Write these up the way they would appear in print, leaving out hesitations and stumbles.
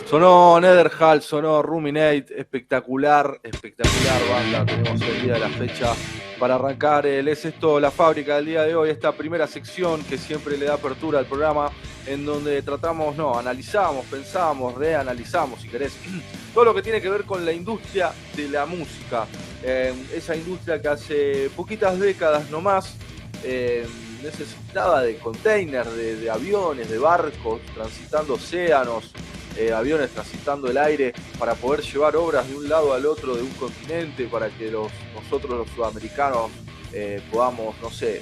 Sonó NETHERHALL, sonó Ruminate, espectacular banda. Tenemos el día de la fecha para arrancar el Es Esto la Fábrica del día de hoy, esta primera sección que siempre le da apertura al programa, en donde tratamos, analizamos, pensamos, reanalizamos, si querés, todo lo que tiene que ver con la industria de la música. Esa industria que hace poquitas décadas nomás necesitaba de containers, de aviones, de barcos transitando océanos, aviones transitando el aire para poder llevar obras de un lado al otro de un continente, para que nosotros los sudamericanos podamos,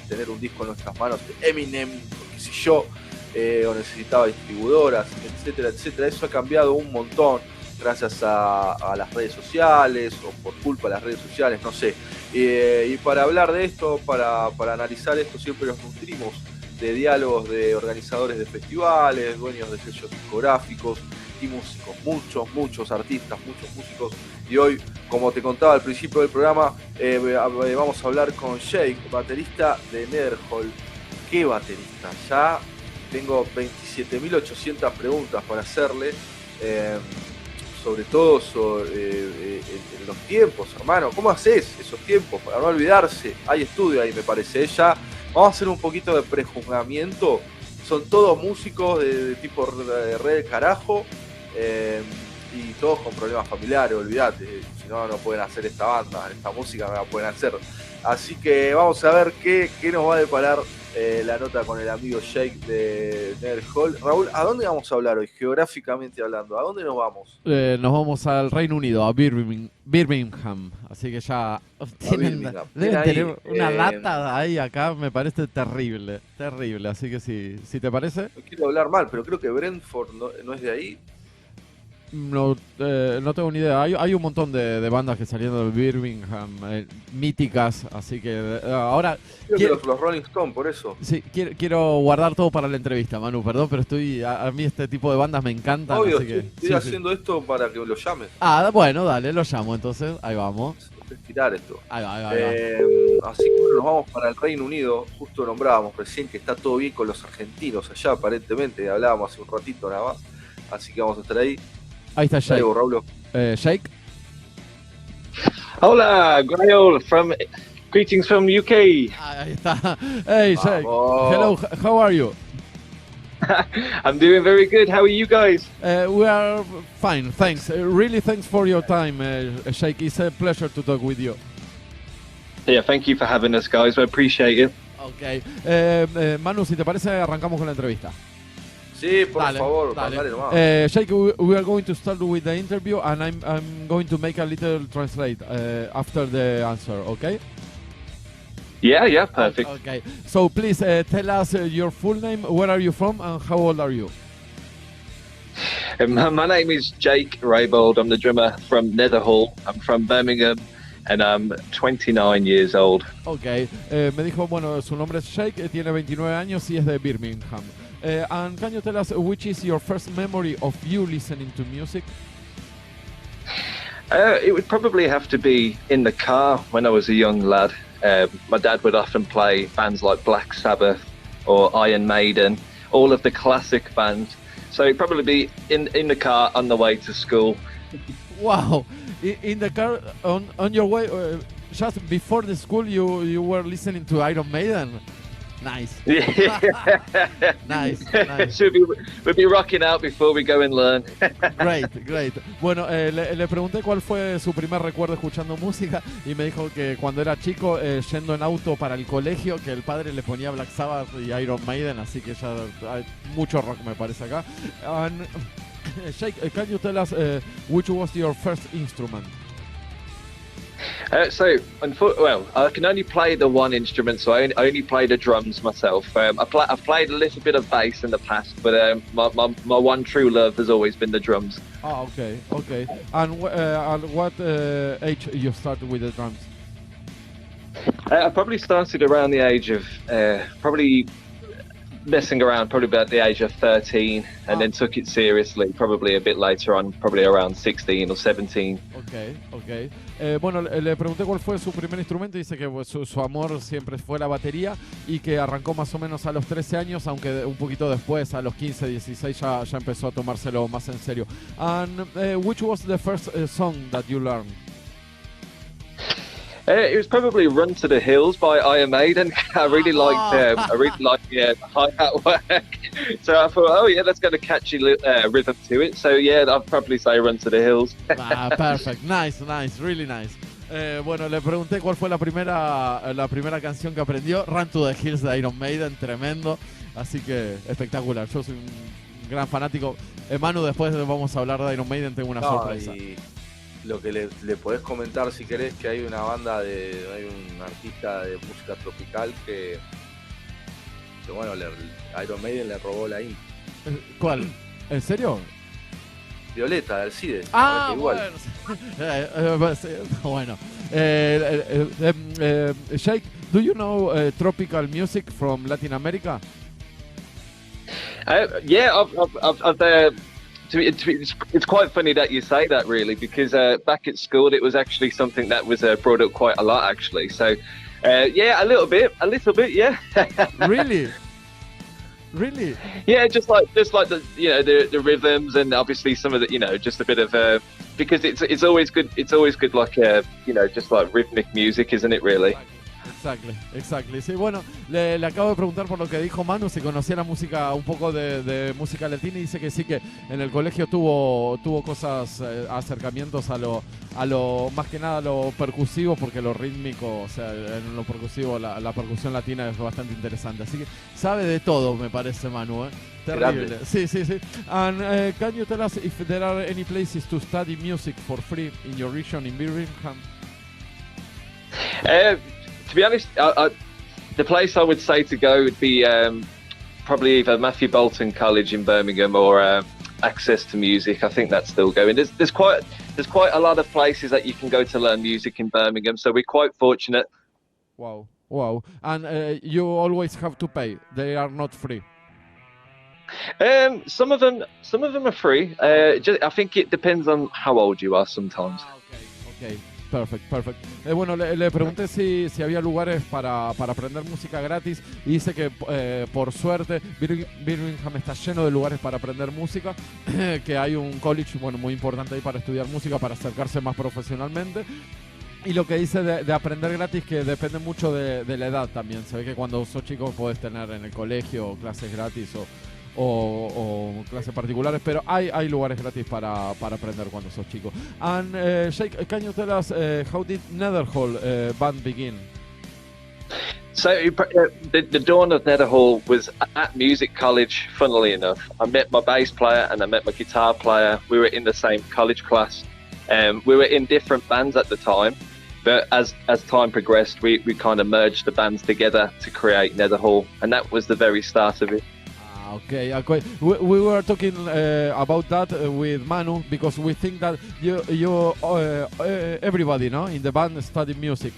tener un disco en nuestras manos de Eminem, qué sé yo, o necesitaba distribuidoras, etcétera, etcétera. Eso ha cambiado un montón gracias a las redes sociales, o por culpa de las redes sociales, no sé. Y para hablar de esto, para analizar esto, siempre nos nutrimos de diálogos de organizadores de festivales, dueños de sellos discográficos y músicos, muchos artistas, muchos músicos. Y hoy, como te contaba al principio del programa, vamos a hablar con Jake, baterista de NETHERHALL. ¿Qué baterista? Ya tengo 27.800 preguntas para hacerle, sobre todo en los tiempos, hermano. ¿Cómo haces esos tiempos para no olvidarse? Hay estudio ahí, me parece. Ya vamos a hacer un poquito de prejuzgamiento. Son todos músicos de tipo de red de carajo, y todos con problemas familiares, olvídate. Si no, no pueden hacer esta banda, esta música no la pueden hacer. Así que vamos a ver qué nos va a deparar la nota con el amigo Jake de NETHERHALL. Raúl, ¿a dónde vamos a hablar hoy, geográficamente hablando? ¿A dónde nos vamos? Nos vamos al Reino Unido, a Birmingham. Así que ya deben tener una lata ahí acá, me parece terrible. Así que si te parece. No quiero hablar mal, pero creo que Brentford no es de ahí. No tengo ni idea. Hay un montón de bandas que salieron de Birmingham, míticas, así que ahora... Creo que los Rolling Stones, por eso. Sí, quiero guardar todo para la entrevista, Manu, perdón, pero a mí este tipo de bandas me encantan. Obvio, así que, estoy haciendo esto para que lo llames. Ah, bueno, dale, lo llamo entonces, ahí vamos. Estirar esto. Ahí va. Así que nos vamos para el Reino Unido. Justo nombrábamos recién que está todo bien con los argentinos allá, aparentemente, hablábamos hace un ratito nada más. Así que vamos a estar ahí. Ahí está Jake. Raúl. Jake. Hola, Grail greetings from UK. Ahí está. Hey, Jake. Hello, how are you? I'm doing very good. How are you guys? We are fine, thanks. Really, thanks for your time, Jake. It's a pleasure to talk with you. Yeah, thank you for having us, guys. I appreciate it. Okay. Manu, si te parece, arrancamos con la entrevista. Sí, por favor, dale nomás. Jake, we are going to start with the interview, and I'm going to make a little translate after the answer, okay? Yeah, perfect. Okay, so please tell us your full name, where are you from, and how old are you? My name is Jake Raybold. I'm the drummer from NETHERHALL. I'm from Birmingham, and I'm 29 years old. Okay, me dijo, bueno, su nombre es Jake, tiene 29 años y es de Birmingham. And can you tell us which is your first memory of you listening to music? It would probably have to be in the car when I was a young lad. My dad would often play bands like Black Sabbath or Iron Maiden, all of the classic bands. So it'd probably be in the car on the way to school. Wow, in the car on your way, just before the school, you were listening to Iron Maiden. Nice. Nice. We'll be rocking out before we go and learn. Great. Bueno, le pregunté cuál fue su primer recuerdo escuchando música y me dijo que cuando era chico, yendo en auto para el colegio, que el padre le ponía Black Sabbath y Iron Maiden, así que ya hay mucho rock, me parece acá. And, Jake, can you tell us which was your first instrument? I can only play the one instrument, so I only play the drums myself. I've played a little bit of bass in the past, but my one true love has always been the drums. Oh, okay. And what age you started with the drums? I probably started around the age of probably messing around probably about the age of 13, and then took it seriously probably a bit later on, probably around 16 or 17. Ok. Bueno, le pregunté cuál fue su primer instrumento y dice que su amor siempre fue la batería y que arrancó más o menos a los 13 años, aunque un poquito después, a los 15, 16, ya empezó a tomárselo más en serio. And which was the first song that you learned? It was probably "Run to the Hills" by Iron Maiden. I really liked the hi-hat work. So I thought, oh yeah, that's got a catchy rhythm to it. So yeah, I'd probably say "Run to the Hills." Perfect, nice, really nice. Bueno, le pregunté cuál fue la primera canción que aprendió. Run to the Hills de Iron Maiden, tremendo. Así que espectacular. Yo soy un gran fanático. Manu, después vamos a hablar de Iron Maiden, tengo una sorpresa. Lo que le podés comentar si querés, que hay una banda hay un artista de música tropical que bueno, Iron Maiden le robó la intro. ¿Cuál? ¿En serio? Violeta, del CIDE. Igual. Bueno. Jake, do you know tropical music from Latin America? Yeah, it's quite funny that you say that, really, because back at school it was actually something that was brought up quite a lot, actually. So, yeah, a little bit, yeah. Really? Yeah, just like the the rhythms, and obviously some of the just a bit of because it's always good. It's always good, like just like rhythmic music, isn't it? Really. Exactly. Sí, bueno, le acabo de preguntar por lo que dijo Manu, si conocía la música, un poco de música latina, y dice que sí, que en el colegio tuvo cosas, acercamientos a lo más que nada a lo percusivo, porque lo rítmico, o sea, en lo percusivo, la percusión latina es bastante interesante. Así que sabe de todo, me parece, Manu, ¿eh? Terrible. Sí. And can you tell us if there are any places to study music for free in your region in Birmingham? To be honest, the place I would say to go would be probably either Matthew Bolton College in Birmingham or Access to Music. I think that's still going. There's quite a lot of places that you can go to learn music in Birmingham, so we're quite fortunate. Wow. And you always have to pay. They are not free. Some of them are free. I think it depends on how old you are sometimes. Okay. Perfect. Bueno, le pregunté si había lugares para aprender música gratis, y dice que por suerte Birmingham está lleno de lugares para aprender música, que hay un college muy importante ahí para estudiar música, para acercarse más profesionalmente. Y lo que dice de aprender gratis, que depende mucho de la edad también. Se ve que cuando sos chico podés tener en el colegio clases gratis o clases particulares, pero hay lugares gratis para aprender cuando sos chico. And Jake, can you tell us how did NETHERHALL band begin? So the dawn of NETHERHALL was at music college, funnily enough. I met my bass player and I met my guitar player. We were in the same college class. We were in different bands at the time, but as time progressed, we kind of merged the bands together to create NETHERHALL, and that was the very start of it. Okay. We were talking about that with Manu, because we think that you everybody, in the band studied music.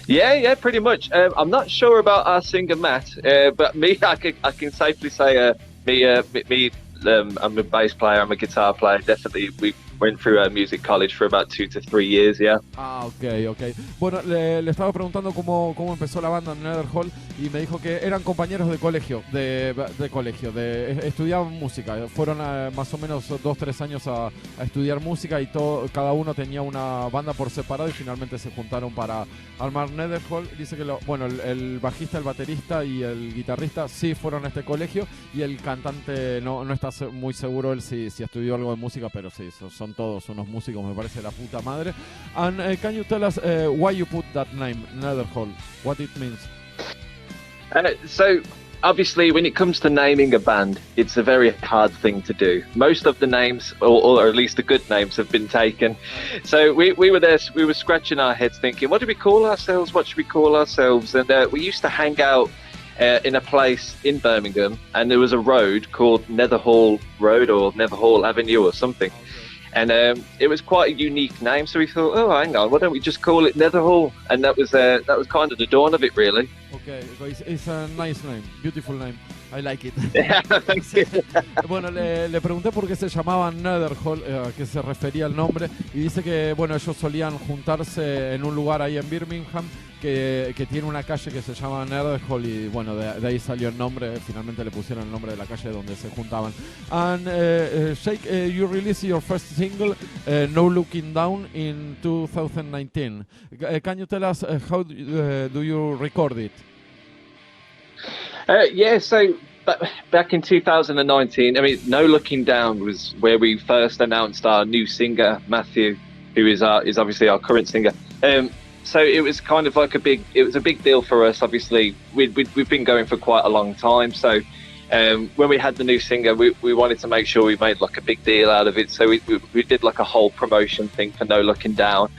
Yeah, pretty much. I'm not sure about our singer Matt, but me, I can safely say me. I'm a bass player. I'm a guitar player. Definitely, we went through music college for about 2 to 3 years, yeah. Okay. Bueno, le estaba preguntando cómo empezó la banda en NETHERHALL, y me dijo que eran compañeros de colegio, estudiaban música. Fueron más o menos 2-3 años a estudiar música, y cada uno tenía una banda por separado, y finalmente se juntaron para armar NETHERHALL. Dice que el bajista, el baterista y el guitarrista sí fueron a este colegio, y el cantante no está muy seguro él si estudió algo de música, pero sí, son todos unos músicos, me parece la puta madre. And can you tell us why you put that name, NETHERHALL? What it means? So obviously, when it comes to naming a band, it's a very hard thing to do. Most of the names, or at least the good names, have been taken. So we were there, we were scratching our heads thinking, what do we call ourselves? And we used to hang out in a place in Birmingham, and there was a road called NETHERHALL Road or NETHERHALL Avenue or something. And it was quite a unique name, so we thought, oh, hang on, why don't we just call it NETHERHALL? And that was kind of the dawn of it, really. Okay, it's a nice name, beautiful name. I like it. Thank you. Bueno, le pregunté por qué se llamaban NETHERHALL, a qué se refería el nombre, y dice que, bueno, ellos solían juntarse en un lugar ahí en Birmingham que tiene una calle que se llama NETHERHALL y, bueno, de ahí salió el nombre, finalmente le pusieron el nombre de la calle donde se juntaban. And Shake, you released your first single, No Looking Down, in 2019. Can you tell us how do you record it? Yeah, so back in 2019, I mean, No Looking Down was where we first announced our new singer, Matthew, who is obviously our current singer. So it was kind of like a big deal for us. Obviously, we've been going for quite a long time. So when we had the new singer, we wanted to make sure we made like a big deal out of it. So we did like a whole promotion thing for No Looking Down.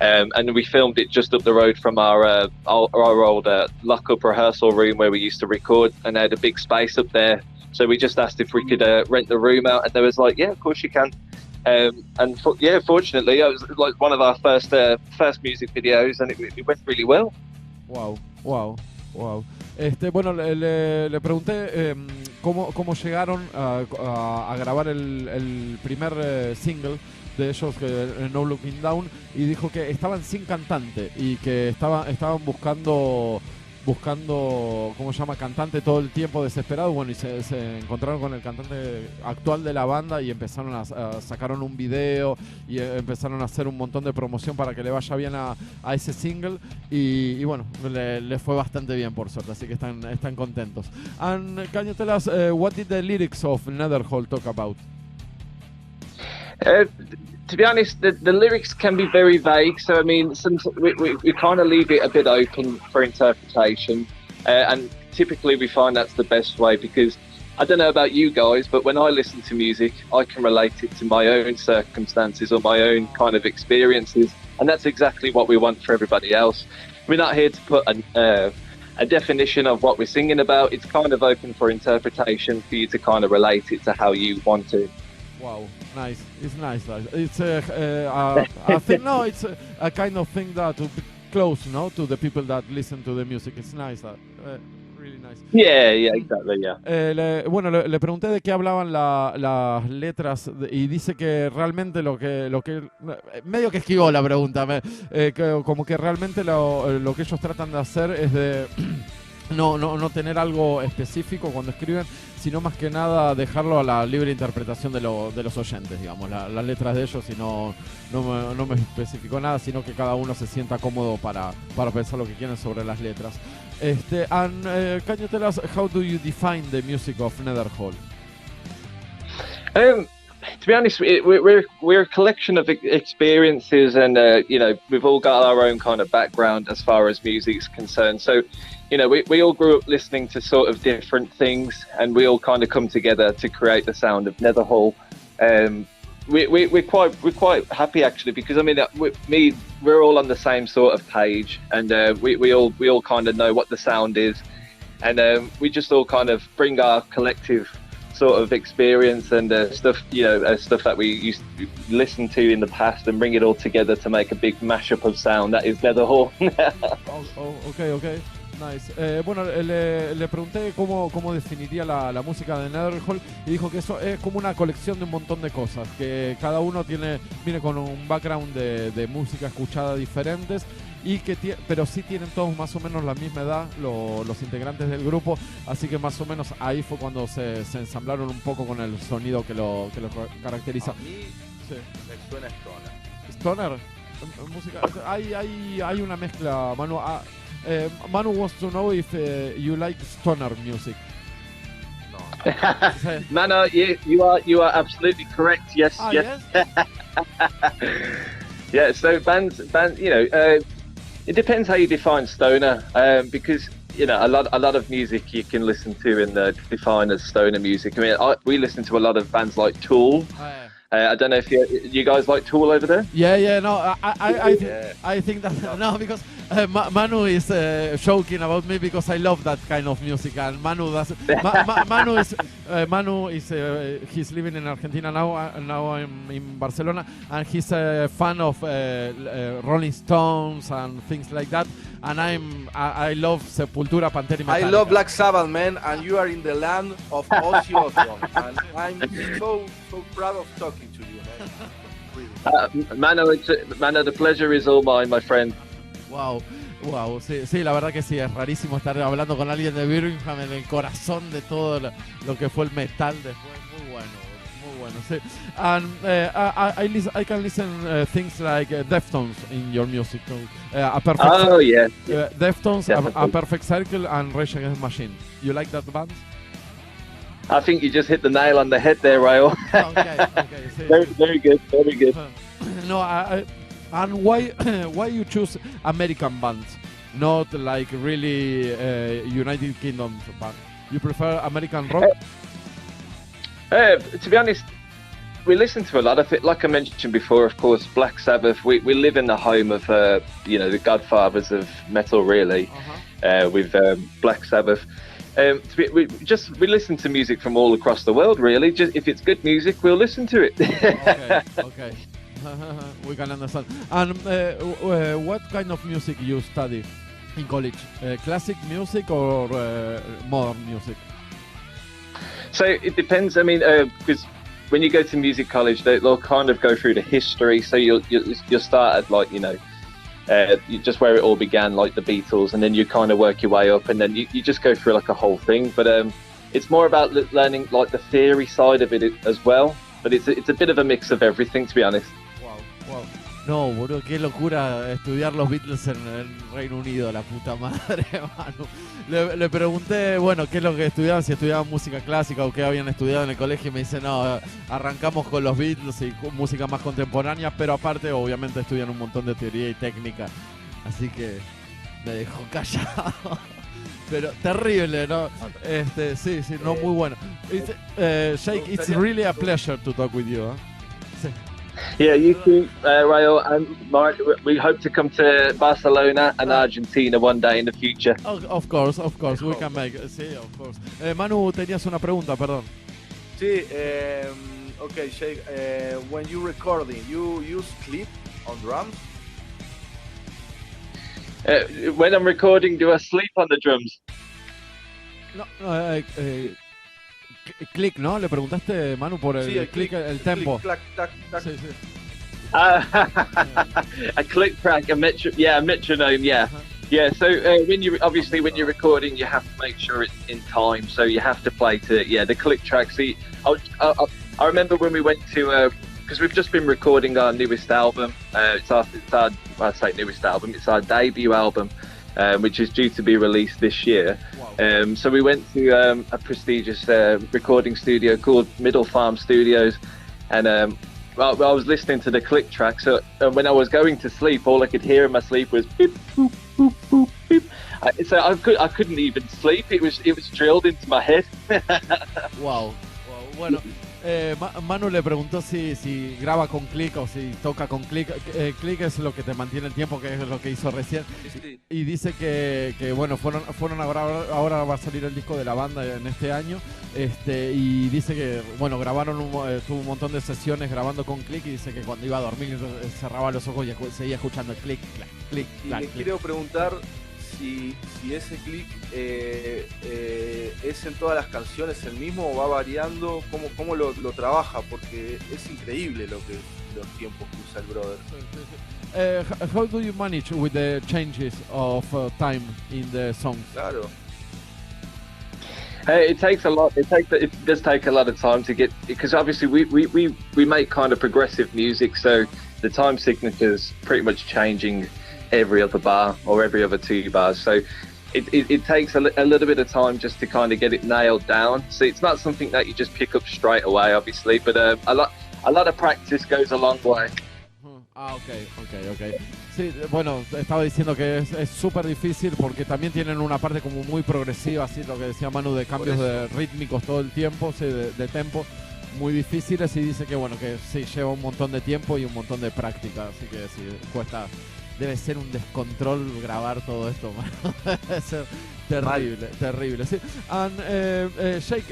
And we filmed it just up the road from our old lock-up rehearsal room where we used to record, and they had a big space up there. So we just asked if we could rent the room out, and they was like, yeah, of course you can. Fortunately, it was like one of our first music videos, and it went really well. Wow. Bueno, le pregunté cómo llegaron a grabar el primer single de ellos, No Looking Down, y dijo que estaban sin cantante y que estaban buscando, ¿cómo se llama?, cantante todo el tiempo, desesperado. Bueno, y se encontraron con el cantante actual de la banda y empezaron sacaron un video y empezaron a hacer un montón de promoción para que le vaya bien a ese single y bueno, le fue bastante bien, por suerte, así que están contentos. And can you tell us what did the lyrics of NETHERHALL talk about? To be honest, the lyrics can be very vague. So, I mean, we kind of leave it a bit open for interpretation. And typically we find that's the best way, because I don't know about you guys, but when I listen to music, I can relate it to my own circumstances or my own kind of experiences. And that's exactly what we want for everybody else. We're not here to put a definition of what we're singing about. It's kind of open for interpretation for you to kind of relate it to how you want to. Wow, nice. It's nice. It's I think it's a kind of thing that to be close, to the people that listen to the music. It's nice. Really nice. Yeah, exactly, yeah. Bueno, le pregunté de qué hablaban las letras y dice que realmente lo que medio que esquivó la pregunta, como que realmente lo que ellos tratan de hacer es de no tener algo específico cuando escriben, sino más que nada dejarlo a la libre interpretación de los oyentes, digamos, las letras de ellos, y no me especificó nada, sino que cada uno se sienta cómodo para pensar lo que quieren sobre las letras. And can you tell us how do you define the music of NETHERHALL? To be honest, we're a collection of experiences, and we've all got our own kind of background as far as music's concerned. So, we all grew up listening to sort of different things, and we all kind of come together to create the sound of NETHERHALL. We're quite happy actually, because I mean, we're all on the same sort of page, and we all kind of know what the sound is, and we just all kind of bring our collective sort of experience and stuff that we used to listen to in the past, and bring it all together to make a big mashup of sound that is NETHERHALL. Okay. Nice. Bueno, le pregunté cómo definiría la música de NETHERHALL, y dijo que eso es como una colección de un montón de cosas, que cada uno viene con un background de música escuchada diferentes, y pero sí tienen todos más o menos la misma edad, los integrantes del grupo, así que más o menos ahí fue cuando se ensamblaron un poco con el sonido que lo caracteriza. A mí me suena Stoner. Música, hay una mezcla, Manu. Manu wants to know if you like stoner music. No. No, you are absolutely correct. Yes. Yes. Yeah. So bands, it depends how you define stoner, because a lot of music you can listen to and define as stoner music. I mean, we listen to a lot of bands like Tool. I don't know if you guys like Tool over there. Yeah. No, I think that no, because Manu is joking about me because I love that kind of music, and Manu does. Manu is he's living in Argentina now. Now I'm in Barcelona, and he's a fan of Rolling Stones and things like that. And I love Sepultura, Pantera y Metallica. I love Black Sabbath, man, and you are in the land of Ozzy Osbourne, and I'm so proud of talking to you, man. Mano, the pleasure is all mine, my friend. Wow, sí, la verdad que sí, es rarísimo estar hablando con alguien de Birmingham en el corazón de todo lo que fue el metal después. Muy bueno, sí. And I can listen things like Deftones in your music. A Perfect Deftones, a Perfect Circle, and Rage Against the Machine. You like that band? I think you just hit the nail on the head there, Rayo. Okay. Sí. Very good. No, and why you choose American bands, not like really United Kingdom band? You prefer American rock? To be honest, we listen to a lot of it. Like I mentioned before, of course, Black Sabbath. We live in the home of the godfathers of metal, really, with Black Sabbath. We listen to music from all across the world, really. Just if it's good music, we'll listen to it. Okay. We can understand. And what kind of music you study in college? Classic music or modern music? So it depends. I mean, because when you go to music college, they'll kind of go through the history. So you'll start at just where it all began, like the Beatles, and then you kind of work your way up, and then you just go through like a whole thing. But it's more about learning like the theory side of it as well. But it's a bit of a mix of everything, to be honest. Wow. No, boludo, qué locura estudiar los Beatles en el Reino Unido, la puta madre, Manu. Le pregunté, bueno, qué es lo que estudiaban, si estudiaban música clásica o qué habían estudiado en el colegio, y me dice, no, arrancamos con los Beatles y música más contemporánea, pero aparte, obviamente, estudian un montón de teoría y técnica, así que me dejó callado. Pero terrible, ¿no? Sí, no, muy bueno. Shake, it's really a pleasure to talk with you, Sí. Yeah, you too, Rayo, and Mark. We hope to come to Barcelona and Argentina one day in the future. Of course, we can make it. Sí, of course. Manu, tenías una pregunta, perdón. Sí, okay, Shake, when you recording, you use clip on drums? When I'm recording, do I sleep on the drums? No, click, ¿no? Le preguntaste, Manu, por el click, el tempo. Click, clac, tac. Sí. A click track, a metronome, yeah. Yeah, so when you're recording, you have to make sure it's in time. So you have to play to the click track. See, I remember when we went to because we've just been recording our newest album. It's our debut album, which is due to be released this year. Wow. So we went to a prestigious recording studio called Middle Farm Studios, and I was listening to the click track. So when I was going to sleep, all I could hear in my sleep was beep, boop, boop, boop, beep. So I couldn't even sleep. It was drilled into my head. Wow. Bueno. Manu le preguntó si graba con click o si toca con click. Click es lo que te mantiene el tiempo, que es lo que hizo recién. Sí. Y dice que bueno, fueron a grabar, ahora va a salir el disco de la banda en este año. Y dice que bueno, tuvo un montón de sesiones grabando con click, y dice que cuando iba a dormir cerraba los ojos y seguía escuchando el click, clac, click, clac. Y le quiero preguntar si ese click es en todas las canciones el mismo o va variando, cómo lo trabaja, porque es increíble los tiempos que usa el brother. How do you manage with the changes of time in the songs? Claro. It takes a lot. It does take a lot of time to get, because obviously we make kind of progressive music, so the time signature's pretty much changing every other bar or every other 2 bars. So it takes a little bit of time just to kind of get it nailed down. So it's not something that you just pick up straight away, obviously, but a lot of practice goes a long way. Okay. Sí, bueno, estaba diciendo que es súper difícil porque también tienen una parte como muy progresiva, así lo que decía Manu, de cambios de rítmicos todo el tiempo, sí, de tempo, muy difíciles, y dice que bueno, que sí, lleva un montón de tiempo y un montón de práctica, así que sí, debe ser un descontrol grabar todo esto, mano. Debe ser terrible, sí. And Sheikh,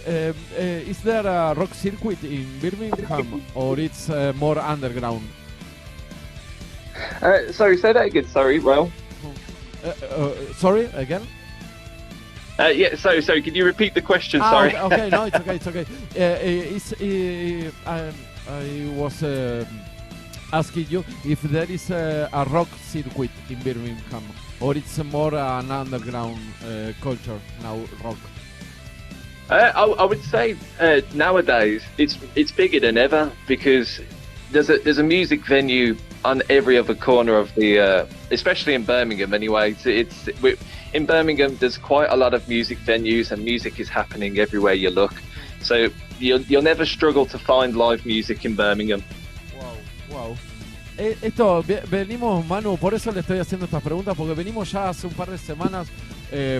is there a rock circuit in Birmingham or it's more underground? Sorry, say that again. Sorry, Raul. Sorry, again? Yeah, sorry, can you repeat the question? Sorry. Okay, no, it's okay. I was asking you if there is a rock circuit in Birmingham, or it's more an underground culture now, rock. I would say nowadays it's bigger than ever, because there's a music venue on every other corner of the, especially in Birmingham anyway. In Birmingham, there's quite a lot of music venues, and music is happening everywhere you look. So you'll never struggle to find live music in Birmingham. Wow. Venimos, Manu, por eso le estoy haciendo estas preguntas, porque venimos ya hace un par de semanas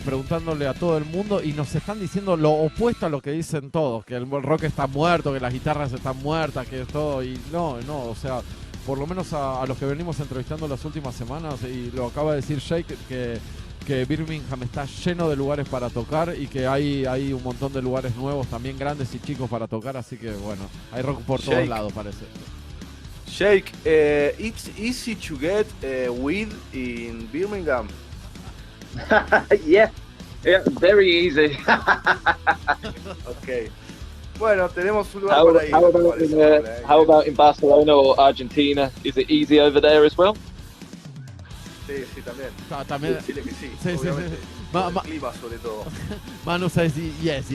preguntándole a todo el mundo y nos están diciendo lo opuesto a lo que dicen todos, que el rock está muerto, que las guitarras están muertas, que es todo, y no, o sea, por lo menos a los que venimos entrevistando las últimas semanas, y lo acaba de decir Sheikh, que Birmingham está lleno de lugares para tocar y que hay un montón de lugares nuevos, también grandes y chicos para tocar, así que bueno, hay rock por todos lados, parece. Sheikh, it's easy to get weed in Birmingham. yeah, very easy. Okay. Bueno, tenemos un lugar por ahí. How about in Barcelona or Argentina? Is it easy over there as well? Sí, también. También. Chile que sí. Sí. El clima sobre todo. Manu says yes.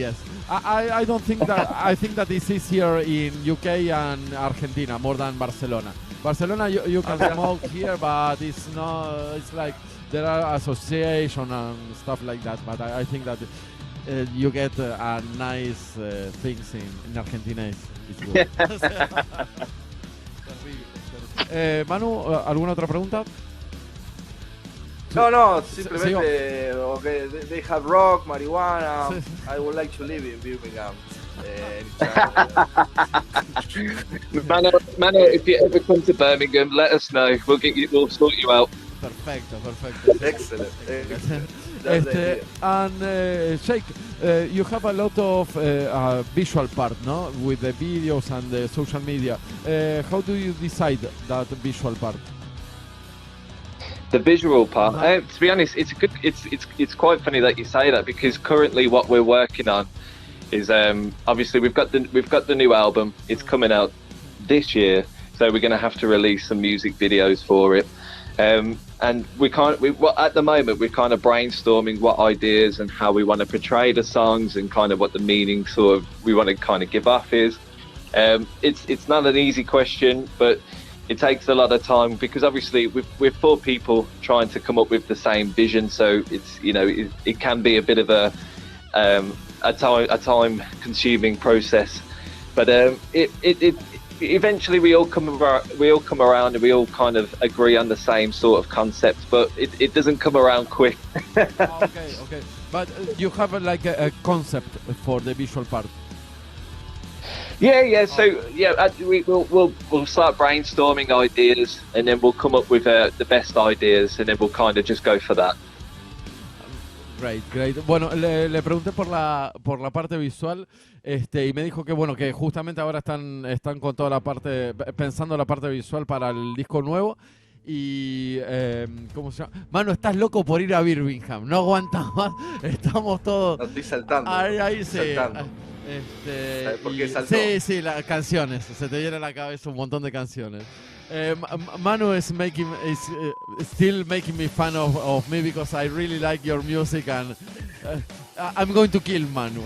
I don't think that. I think that this is here in UK and Argentina more than Barcelona. Barcelona, you can smoke here, but it's not. It's like there are association and stuff like that. But I think that you get a nice things in Argentina. It's good. Manu, ¿alguna otra pregunta? No, simplemente okay, they have rock, marijuana. I would like to live in Birmingham. Mano, if you ever come to Birmingham, let us know. We'll sort you out. Perfecto. Excellent. And Sheikh, you have a lot of visual part, no? With the videos and the social media. How do you decide that visual part? The visual part. To be honest, it's quite funny that you say that, because currently what we're working on is obviously we've got the new album. It's coming out this year, so we're going to have to release some music videos for it. And at the moment we're kind of brainstorming what ideas and how we want to portray the songs and kind of what the meaning sort of we want to kind of give off is. It's not an easy question, but it takes a lot of time, because obviously we're four people trying to come up with the same vision, so it's it can be a bit of a time consuming process, but it eventually we all come around and we all kind of agree on the same sort of concept, but it doesn't come around quick. Okay, but you have like a concept for the visual part. Yeah. So we'll start brainstorming ideas, and then we'll come up with the best ideas, and then we'll kind of just go for that. Great. Bueno, le pregunté por la parte visual, y me dijo que bueno, que justamente ahora están con toda la parte, pensando la parte visual para el disco nuevo. Y ¿cómo se llama? Mano, estás loco por ir a Birmingham, no aguantas más, estamos todos. No, estoy saltando. Ahí sí. Saltando. ¿Por qué saltó? Sí, las canciones, se te viene a la cabeza un montón de canciones. Manu is still making me fan of me, because I really like your music, and I'm going to kill Manu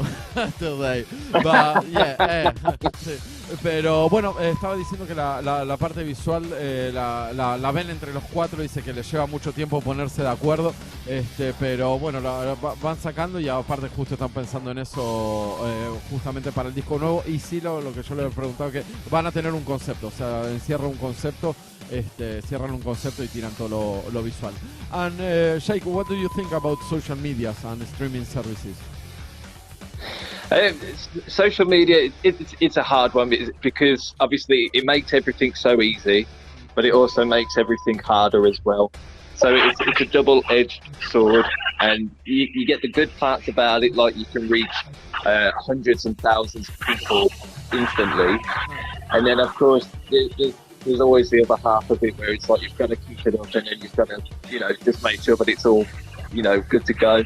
today. But yeah, sí. Pero bueno, estaba diciendo que la parte visual la ven entre los cuatro, dice que les lleva mucho tiempo ponerse de acuerdo, pero bueno, van sacando, y aparte justo están pensando en eso justamente para el disco nuevo. Y sí, lo que yo le he preguntado, que van a tener un concepto, o sea, cierran un concepto y tiran todo lo visual. And Sheikh, what do you think about social medias and streaming services? Social media, it's a hard one, because obviously it makes everything so easy, but it also makes everything harder as well. So it's a double-edged sword, and you get the good parts about it, like you can reach hundreds and thousands of people instantly. And then, of course, there's always the other half of it where it's like you've got to keep it up, and then you've got to, just make sure that it's all, good to go.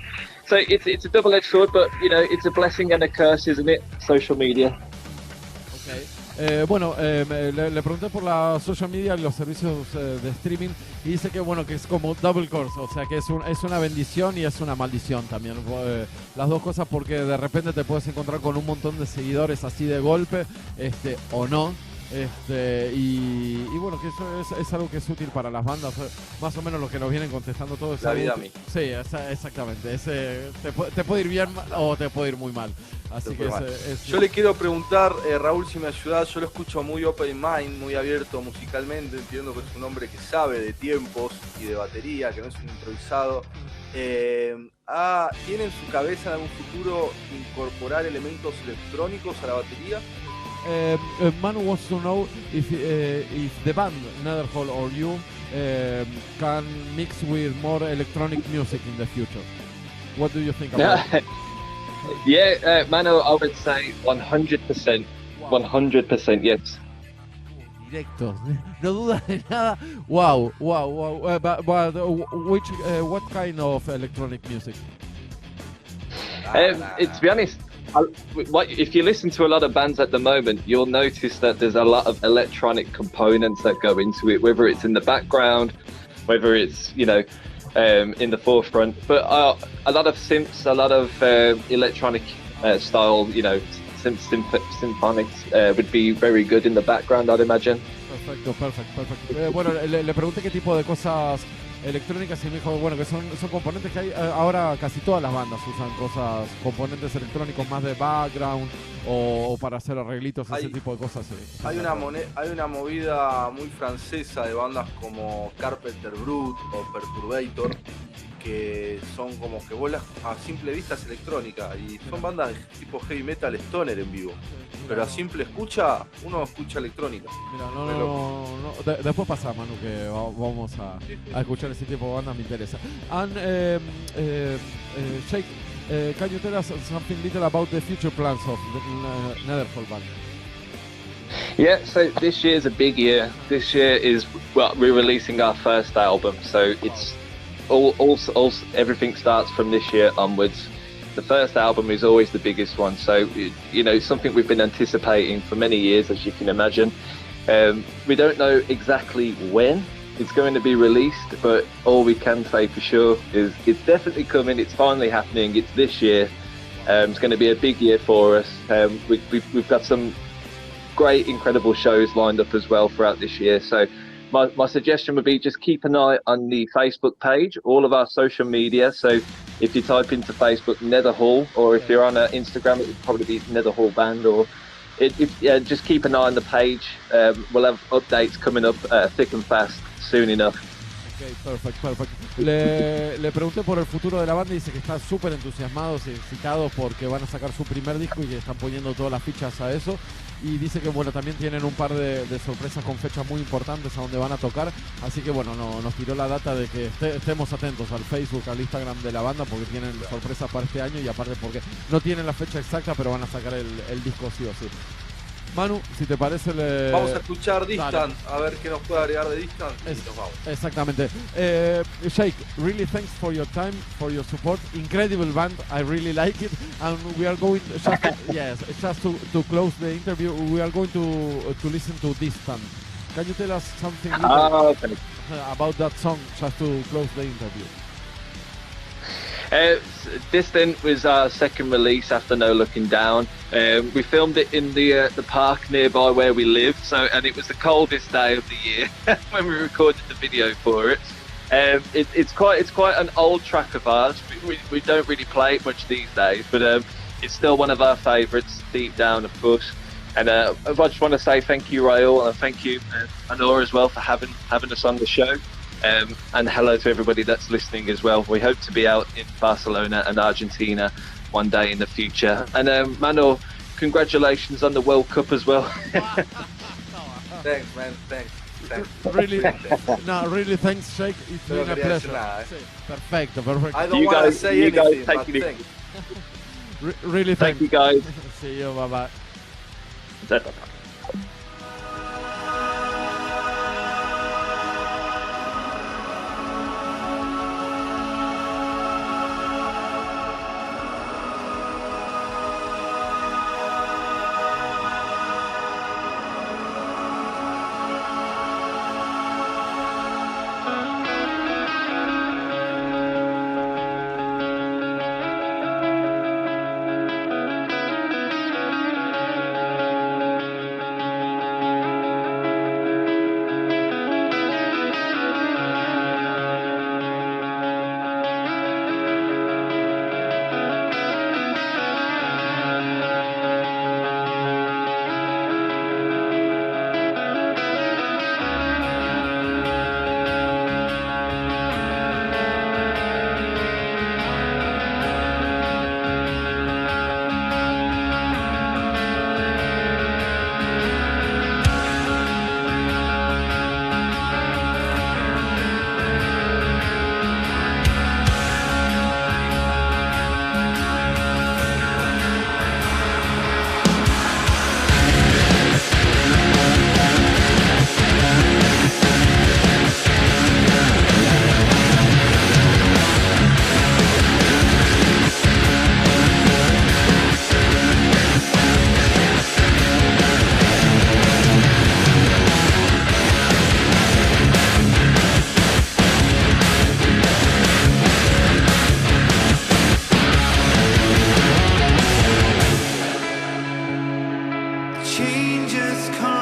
So it's a double-edged sword, but, it's a blessing and a curse, isn't it? Social media. Okay. Bueno, le pregunté por la social media y los servicios de streaming y dice que bueno, que es como double curse, o sea que es una bendición y es una maldición también, las dos cosas, porque de repente te puedes encontrar con un montón de seguidores así de golpe, o no. Y bueno, que eso es algo que es útil para las bandas, más o menos lo que nos vienen contestando todos. La vida a mí. Sí, exactamente. Te puede ir bien o te puede ir muy mal. Así que yo le quiero preguntar, Raúl, si me ayudás. Yo lo escucho muy open mind, muy abierto musicalmente. Entiendo que es un hombre que sabe de tiempos y de batería, que no es un improvisado. ¿Tiene en su cabeza en algún futuro incorporar elementos electrónicos a la batería? Manu wants to know if the band NETHERHALL or you can mix with more electronic music in the future. What do you think about it? Yeah, Manu, I would say 100%. Wow. 100%, yes. Directo, no dudas de nada. Wow. But what kind of electronic music? To be honest, if you listen to a lot of bands at the moment, you'll notice that there's a lot of electronic components that go into it, whether it's in the background, whether it's, in the forefront. But a lot of synths, a lot of electronic style, symphonics would be very good in the background, I'd imagine. Perfecto. Bueno, le pregunté qué tipo de cosas electrónicas y me dijo, bueno, que son componentes que hay ahora, casi todas las bandas usan componentes electrónicos más de background o para hacer arreglitos, ese tipo de cosas. Sí. Hay una movida muy francesa de bandas como Carpenter Brut o Perturbator, que son como que bolas a simple vista es electrónica, y son bandas de tipo heavy metal stoner en vivo, pero a simple escucha, uno escucha electrónica. Mira, no. Después pasa, Manu, que vamos a escuchar ese tipo de bandas, me interesa. And Sheikh, can you tell us something little about the future plans of the NETHERHALL band? Yeah, so this year's a big year. This year is, we're releasing our first album, so it's all everything starts from this year onwards. The first album is always the biggest one, so it's something we've been anticipating for many years, as you can imagine. We don't know exactly when it's going to be released, but all we can say for sure is it's definitely coming. It's finally happening. It's this year. It's going to be a big year for us. We've got some great, incredible shows lined up as well throughout this year. So my suggestion would be just keep an eye on the Facebook page, all of our social media. So if you type into Facebook NETHERHALL, or if you're on Instagram, it would probably be NETHERHALL Band, or just keep an eye on the page. We'll have updates coming up thick and fast soon enough. Okay, perfect. Le pregunté por el futuro de la banda y dice que están súper entusiasmados y excitados porque van a sacar su primer disco y que están poniendo todas las fichas a eso. Y dice que bueno, también tienen un par de sorpresas con fechas muy importantes a donde van a tocar. Así que bueno, nos tiró la data de que estemos atentos al Facebook, al Instagram de la banda, porque tienen sorpresas para este año y aparte porque no tienen la fecha exacta, pero van a sacar el disco sí o sí. Manu, si te parece, vamos a escuchar Distant, a ver qué nos puede agregar de Distant y nos vamos. Exactamente. Sheikh, really thanks for your time, for your support. Incredible band, I really like it. And we are going just to close the interview, we are going to listen to Distant. Can you tell us something about that song just to close the interview? Distant was our second release after No Looking Down. We filmed it in the park nearby where we live, and it was the coldest day of the year when we recorded the video for it. It's quite an old track of ours. We don't really play it much these days, but it's still one of our favourites deep down, of course. And I just want to say thank you, Raul, and thank you, Anora, as well, for having us on the show. And hello to everybody that's listening as well. We hope to be out in Barcelona and Argentina one day in the future. And Manu, congratulations on the World Cup as well. Thanks, man. Thanks. Really, no, really, thanks, Jake. It's No been a quería decir pleasure. nada, Sí, perfecto, perfecto. I don't want to say anything, but take it thanks. Really, Thank thanks. you, guys. See you, bye-bye. Changes come.